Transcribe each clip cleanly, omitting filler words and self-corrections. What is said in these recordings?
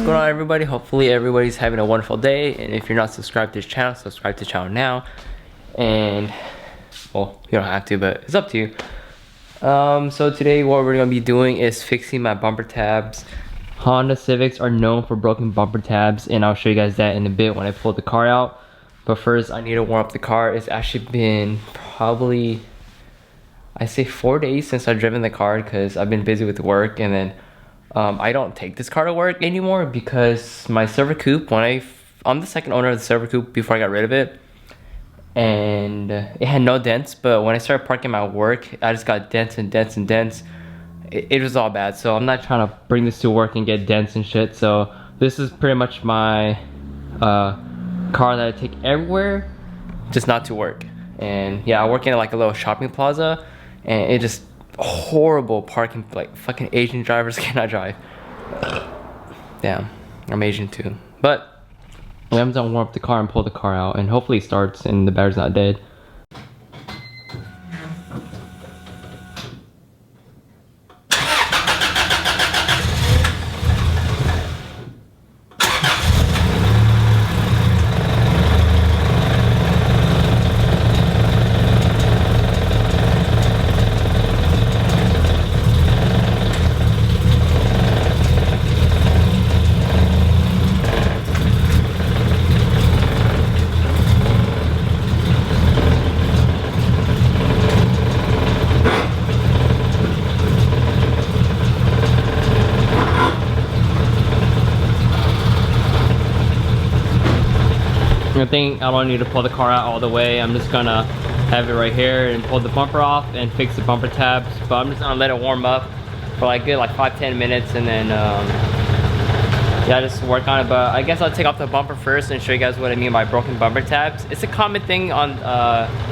going on, everybody? Hopefully everybody's having a wonderful day, and if you're not subscribed to this channel, subscribe to the channel now. And well, you don't have to, but it's up to you. So today what we're gonna be doing is fixing my bumper tabs. Honda Civics are known for broken bumper tabs, and I'll show you guys that in a bit when I pull the car out. But first I need to warm up the car. It's actually been probably, I say 4 days since I've driven the car because I've been busy with work, and then I don't take this car to work anymore because my Silver Coupe, I'm the second owner of the Silver Coupe before I got rid of it, and it had no dents, but when I started parking my work, I just got dents and dents and dents. It was all bad, so I'm not trying to bring this to work and get dents and shit. So this is pretty much my car that I take everywhere, just not to work. And yeah, I work in like a little shopping plaza, and it just horrible parking, like fucking Asian drivers cannot drive. Damn, I'm Asian too. But I'm gonna warm up the car and pull the car out, and hopefully it starts and the battery's not dead. I think I don't need to pull the car out all the way. I'm just gonna have it right here and pull the bumper off and fix the bumper tabs. But I'm just gonna let it warm up for like good like 5-10 minutes, and then yeah, just work on it. But I guess I'll take off the bumper first and show you guys what I mean by broken bumper tabs. It's a common thing on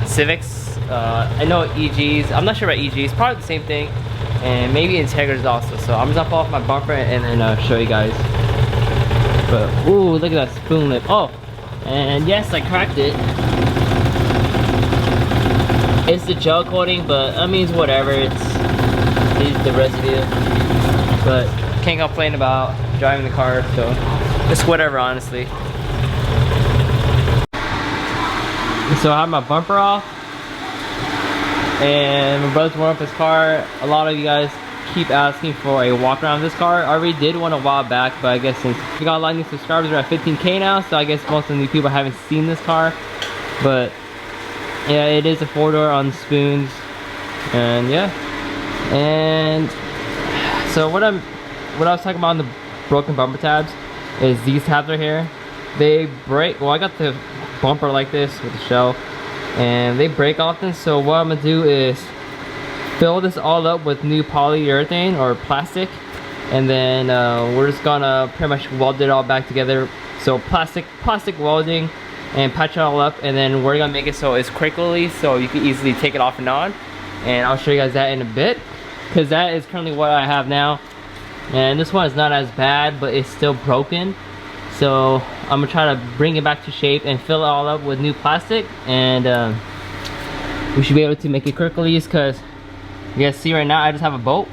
Civics. I know EGs, I'm not sure about EGs, probably the same thing, and maybe Integras also. So I'm just gonna pull off my bumper and then show you guys. But ooh, look at that spoon lip. Oh, and yes, I cracked it. It's the gel coating, but I mean, it's whatever. It's the residue. But can't complain about driving the car, so it's whatever, honestly. So I have my bumper off, and my brother's warming up his car. A lot of you guys keep asking for a walk around this car. I already did one a while back, but I guess since we got a lot of new subscribers, we're at 15K now, so I guess most of the new people haven't seen this car. But yeah, it is a 4-door on spoons, and yeah. And so what I was talking about on the broken bumper tabs is these tabs right here. They break. Well, I got the bumper like this with the shell, and they break often. So what I'm gonna do is fill this all up with new polyurethane or plastic, and then we're just gonna pretty much weld it all back together. So plastic welding, and patch it all up, and then we're gonna make it so it's crinkly, so you can easily take it off and on. And I'll show you guys that in a bit, because that is currently what I have now. And this one is not as bad, but it's still broken. So I'm gonna try to bring it back to shape and fill it all up with new plastic, and we should be able to make it crinkly, because you guys see right now I just have a bolt.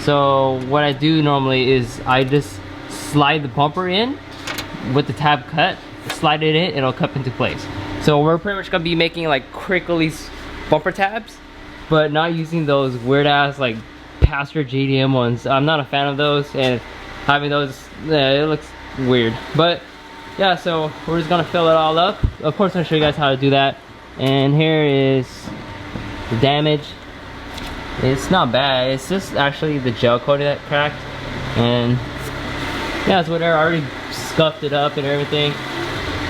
So what I do normally is I just slide the bumper in with the tab cut, slide it in, it'll cup into place. So we're pretty much gonna be making like crinkly bumper tabs, but not using those weird ass like Pastor JDM ones. I'm not a fan of those, and having those, it looks weird. But yeah, so we're just gonna fill it all up. Of course I'll show you guys how to do that. And here is the damage. It's not bad, it's just actually the gel coating that cracked, and yeah, it's whatever. I already scuffed it up and everything,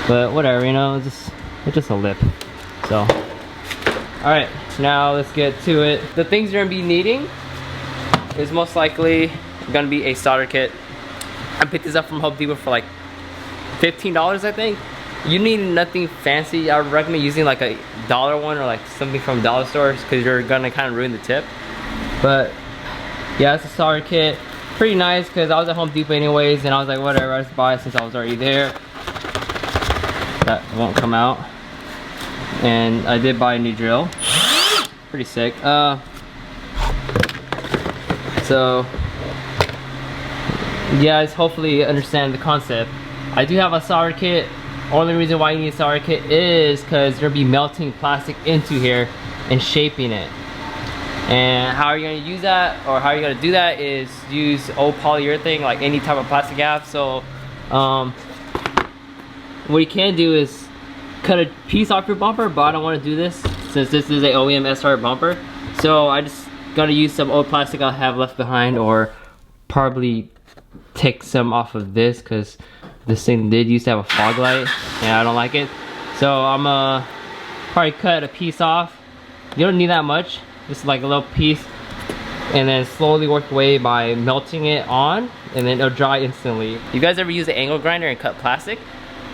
but whatever, you know, it's just a lip. So alright, now let's get to it. The things you're gonna be needing is most likely gonna be a solder kit. I picked this up from Home Depot for like $15, I think. You need nothing fancy. I would recommend using like a dollar one or like something from dollar stores, because you're gonna kind of ruin the tip. But yeah, it's a solder kit. Pretty nice, because I was at Home Depot anyways, and I was like, whatever, I just buy it since I was already there. That won't come out. And I did buy a new drill. Pretty sick. So You guys hopefully understand the concept. I do have a solder kit. Only reason why you need a solder kit is because there'll be melting plastic into here and shaping it. And how are you gonna use that, or how are you gonna do that, is use old polyurethane, like any type of plastic you have. So what you can do is cut a piece off your bumper, but I don't want to do this since this is a OEM SR bumper. So I just gotta use some old plastic I have left behind, or probably take some off of this, because this thing did used to have a fog light and I don't like it. So I'm gonna probably cut a piece off. You don't need that much, just like a little piece, and then slowly work away by melting it on, and then it'll dry instantly. You guys ever use an angle grinder and cut plastic?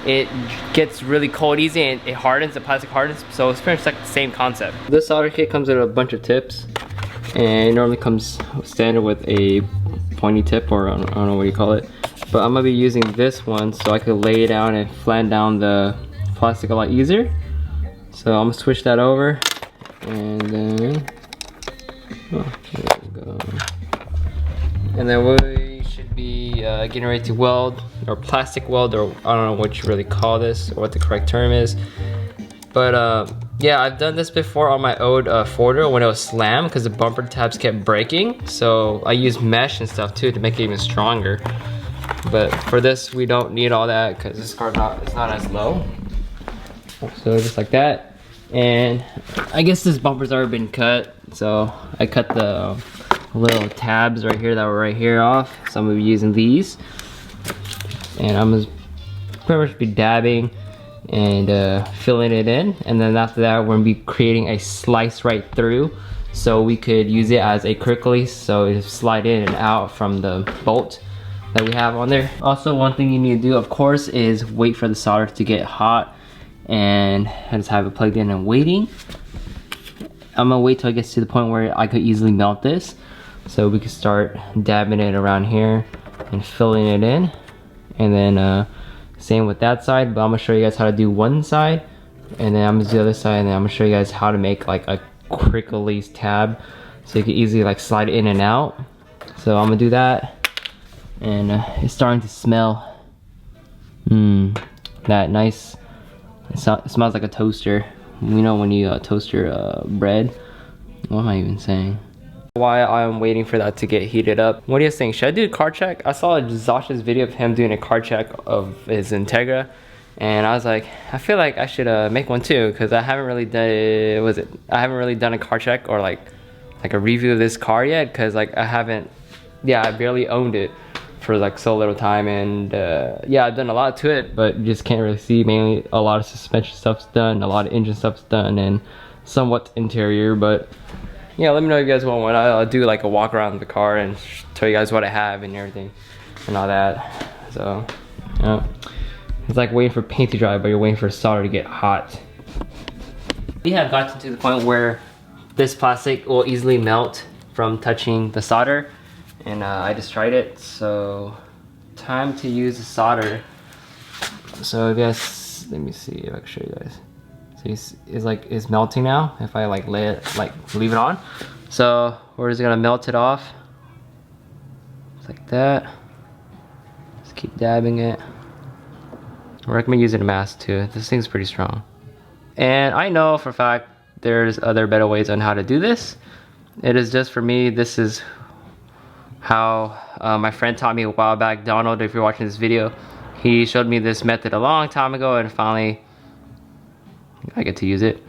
It gets really cold easy and it hardens, the plastic hardens, so it's pretty much like the same concept. This solder kit comes with a bunch of tips, and it normally comes standard with a pointy tip, or I don't know what you call it. But I'm gonna be using this one so I could lay it down and flatten down the plastic a lot easier. So I'm gonna switch that over, and then, oh, there we go. And then we should be getting ready to weld, or plastic weld, or I don't know what you really call this, or what the correct term is. But yeah, I've done this before on my old Forder when it was slammed, because the bumper tabs kept breaking. So I used mesh and stuff too to make it even stronger. But for this, we don't need all that because this car's it's not as low. So just like that. And I guess this bumper's already been cut. So I cut the little tabs right here that were right here off. So I'm gonna be using these. And I'm gonna pretty much be dabbing and filling it in. And then after that, we're gonna be creating a slice right through, so we could use it as a quick release, so it slide in and out from the bolt that we have on there. Also, one thing you need to do, of course, is wait for the solder to get hot, and just have it plugged in and waiting. I'm gonna wait till it gets to the point where I could easily melt this, so we can start dabbing it around here and filling it in. And then same with that side, but I'm gonna show you guys how to do one side, and then I'm gonna do the other side, and then I'm gonna show you guys how to make like a quick release tab, so you can easily like slide in and out. So I'm gonna do that. And it's starting to smell that nice. It smells like a toaster. You know when you toast your bread. What am I even saying? While I'm waiting for that to get heated up, what do you guys think? Should I do a car check? I saw Josh's video of him doing a car check of his Integra, and I was like, I feel like I should make one too, because I haven't really done I haven't really done a car check, or like a review of this car yet, because like I barely owned it for like so little time. And yeah, I've done a lot to it, but you just can't really see. Mainly a lot of suspension stuff's done, a lot of engine stuff's done, and somewhat interior. But yeah, let me know if you guys want one. I'll do like a walk around the car and tell you guys what I have and everything and all that. So yeah, it's like waiting for paint to dry, but you're waiting for solder to get hot. We have gotten to the point where this plastic will easily melt from touching the solder. And I just tried it, so time to use the solder. So I guess, let me see if I can show you guys. So it's melting now if I like leave it on. So we're just gonna melt it off. Just like that. Just keep dabbing it. I recommend using a mask too. This thing's pretty strong. And I know for a fact there's other better ways on how to do this. It is just for me, this is how my friend taught me a while back. Donald, if you're watching this video, he showed me this method a long time ago, and finally I get to use it.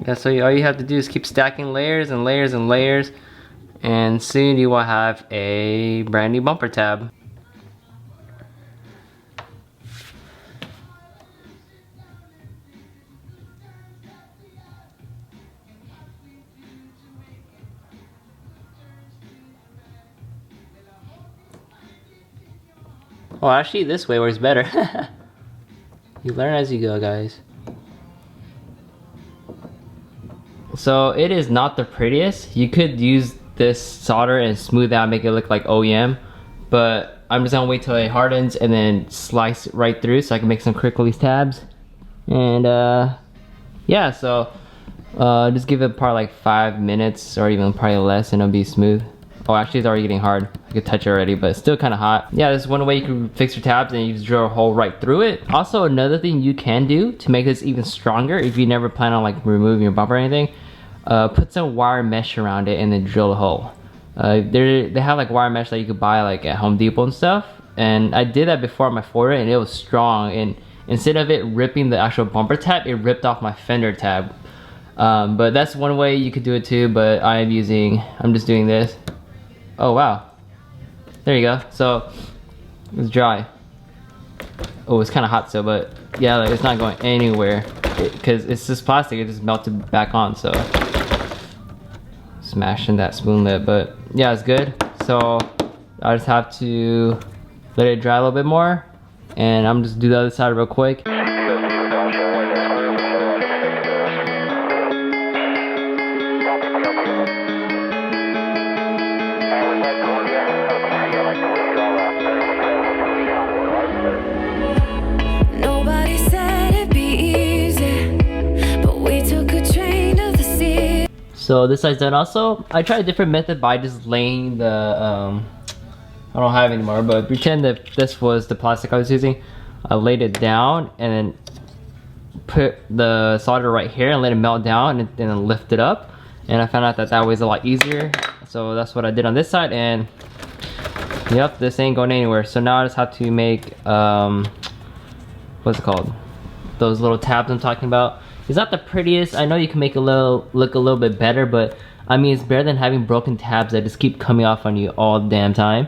Yeah, so all you have to do is keep stacking layers and layers and layers, and soon you will have a brand new bumper tab. Well, actually this way works better. You learn as you go, guys. So it is not the prettiest. You could use this solder and smooth out, make it look like OEM, but I'm just gonna wait till it hardens and then slice right through so I can make some quick release tabs. And yeah, so just give it probably like 5 minutes or even probably less, and it'll be smooth. Oh, actually it's already getting hard. I could touch it already, but it's still kind of hot. Yeah, this is one way you can fix your tabs, and you just drill a hole right through it. Also, another thing you can do to make this even stronger, if you never plan on like removing your bumper or anything, put some wire mesh around it and then drill a hole. They have like wire mesh that you could buy like at Home Depot and stuff. And I did that before on my Ford, and it was strong. And instead of it ripping the actual bumper tab, it ripped off my fender tab. But that's one way you could do it too, but I'm just doing this. Oh wow, there you go. So it's dry. Oh, it's kind of hot still, but yeah, like, it's not going anywhere because it's just plastic. It just melted back on. So smashing that spoon lid, but yeah, it's good. So I just have to let it dry a little bit more, and I'm just do the other side real quick. So this side's done also. I tried a different method by just laying the, I don't have it anymore, but pretend that this was the plastic I was using. I laid it down and then put the solder right here and let it melt down and then lift it up. And I found out that way is a lot easier. So that's what I did on this side, and yep, this ain't going anywhere. So now I just have to make, what's it called? Those little tabs I'm talking about. It's not the prettiest. I know you can make it look a little bit better, but I mean, it's better than having broken tabs that just keep coming off on you all the damn time.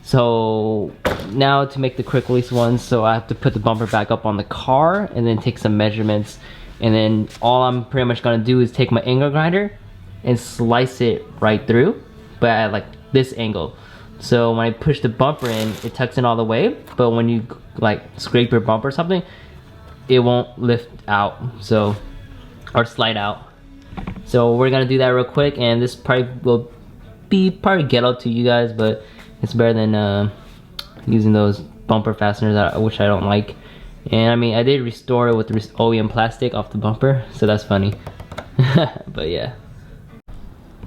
So now to make the quick release ones, so I have to put the bumper back up on the car and then take some measurements. And then all I'm pretty much gonna do is take my angle grinder and slice it right through, but at like this angle. So when I push the bumper in, it tucks in all the way, but when you like scrape your bumper or something, it won't lift out, so, or slide out. So we're gonna do that real quick, and this probably will be ghetto to you guys, but it's better than using those bumper fasteners, which I don't like. And I mean, I did restore it with OEM plastic off the bumper, so that's funny. But yeah.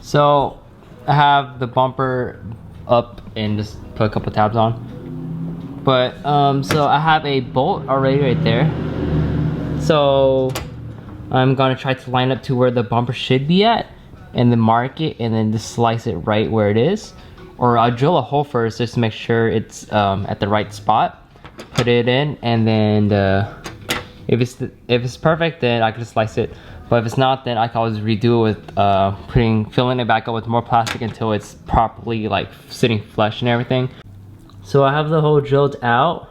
So I have the bumper up and just put a couple tabs on. But so I have a bolt already right there. So I'm gonna try to line up to where the bumper should be at, and then mark it, and then just slice it right where it is. Or I'll drill a hole first just to make sure it's at the right spot. Put it in, and then if it's perfect, then I can just slice it. But if it's not, then I can always redo it with filling it back up with more plastic until it's properly like sitting flush and everything. So I have the hole drilled out,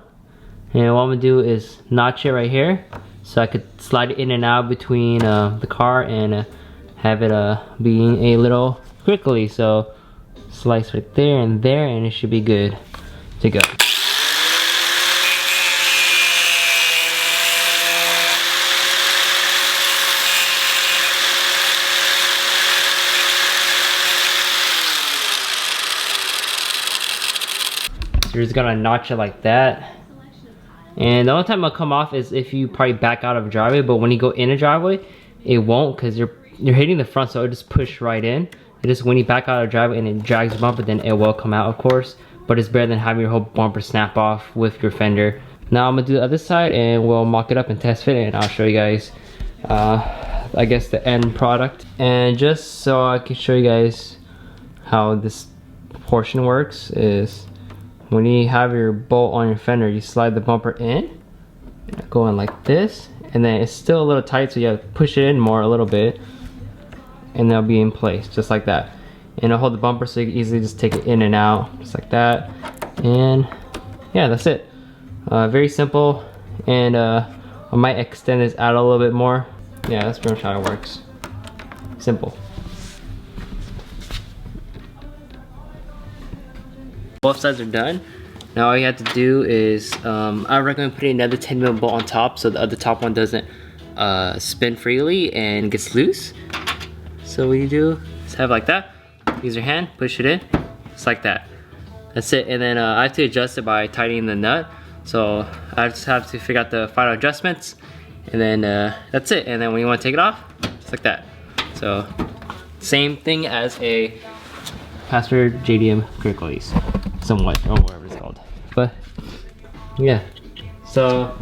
and what I'm gonna do is notch it right here, so I could slide it in and out between the car and have it being a little crinkly. So slice right there, and it should be good to go. You're just gonna notch it like that. And the only time it'll come off is if you probably back out of a driveway, but when you go in a driveway, it won't, because you're hitting the front, so it'll just push right in. It just, when you back out of a driveway and it drags the bumper, then it will come out, of course. But it's better than having your whole bumper snap off with your fender. Now I'm gonna do the other side, and we'll mock it up and test fit it, and I'll show you guys, I guess, the end product. And just so I can show you guys how this portion works is, when you have your bolt on your fender, you slide the bumper in, go in like this, and then it's still a little tight, so you have to push it in more a little bit, and they'll be in place just like that. And it'll hold the bumper, so you can easily just take it in and out just like that. And yeah, that's it. Very simple. And I might extend this out a little bit more. Yeah, that's pretty much how it works. Simple. Both sides are done. Now all you have to do is, I recommend putting another 10mm bolt on top so the other top one doesn't spin freely and gets loose. So what you do is have it like that. Use your hand, push it in, just like that. That's it. And then I have to adjust it by tightening the nut. So I just have to figure out the final adjustments, and then that's it. And then when you want to take it off, just like that. So same thing as a Pastor JDM critical use, somewhat, or whatever it's called. But yeah, so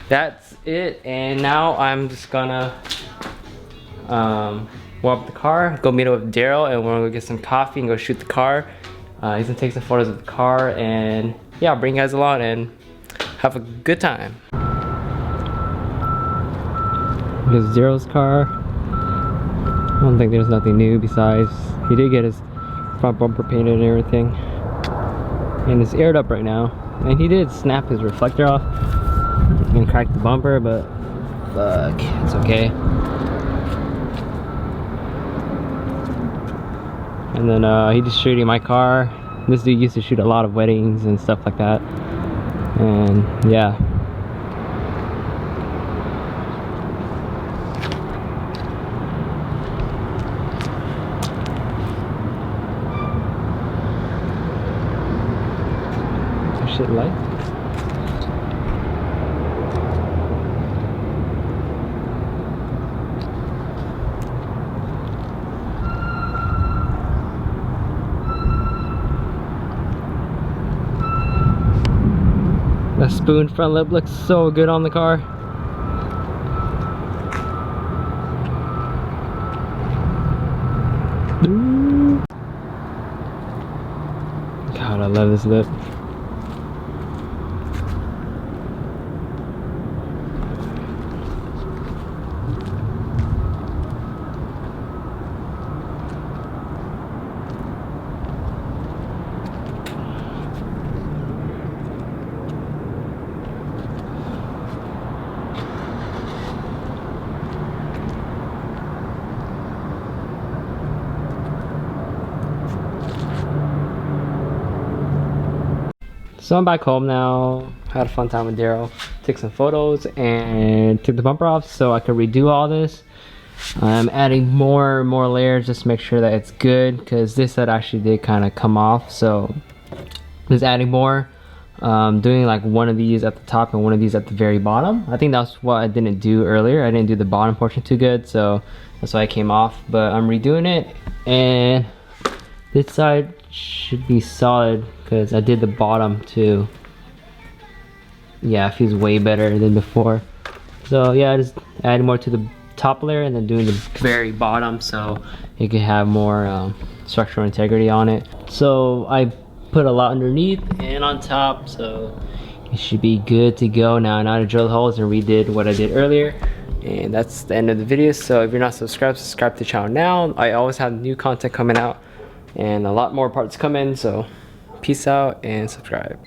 that's it. And now I'm just gonna warm up the car, go meet up with Daryl, and we're gonna go get some coffee and go shoot the car. He's gonna take some photos of the car, and yeah, I'll bring you guys along and have a good time. Here's Daryl's car. I don't think there's nothing new besides he did get his front bumper painted and everything, and it's aired up right now. And he did snap his reflector off and crack the bumper, but fuck, it's okay. And then he just shooting my car. This dude used to shoot a lot of weddings and stuff like that. And yeah. Shit light. That spoon front lip looks so good on the car. God, I love this lip. So I'm back home now. Had a fun time with Daryl. Took some photos and took the bumper off so I could redo all this. I'm adding more layers just to make sure that it's good, because this side actually did kind of come off. So just adding more. Doing like one of these at the top and one of these at the very bottom. I think that's what I didn't do earlier. I didn't do the bottom portion too good, so that's why it came off. But I'm redoing it, and this side should be solid because I did the bottom too. Yeah, it feels way better than before. So yeah, just adding more to the top layer and then doing the very bottom so it can have more structural integrity on it. So I put a lot underneath and on top, so it should be good to go now. Now I drilled holes and redid what I did earlier. And that's the end of the video. So if you're not subscribed, subscribe to the channel now. I always have new content coming out and a lot more parts come in, so peace out and subscribe.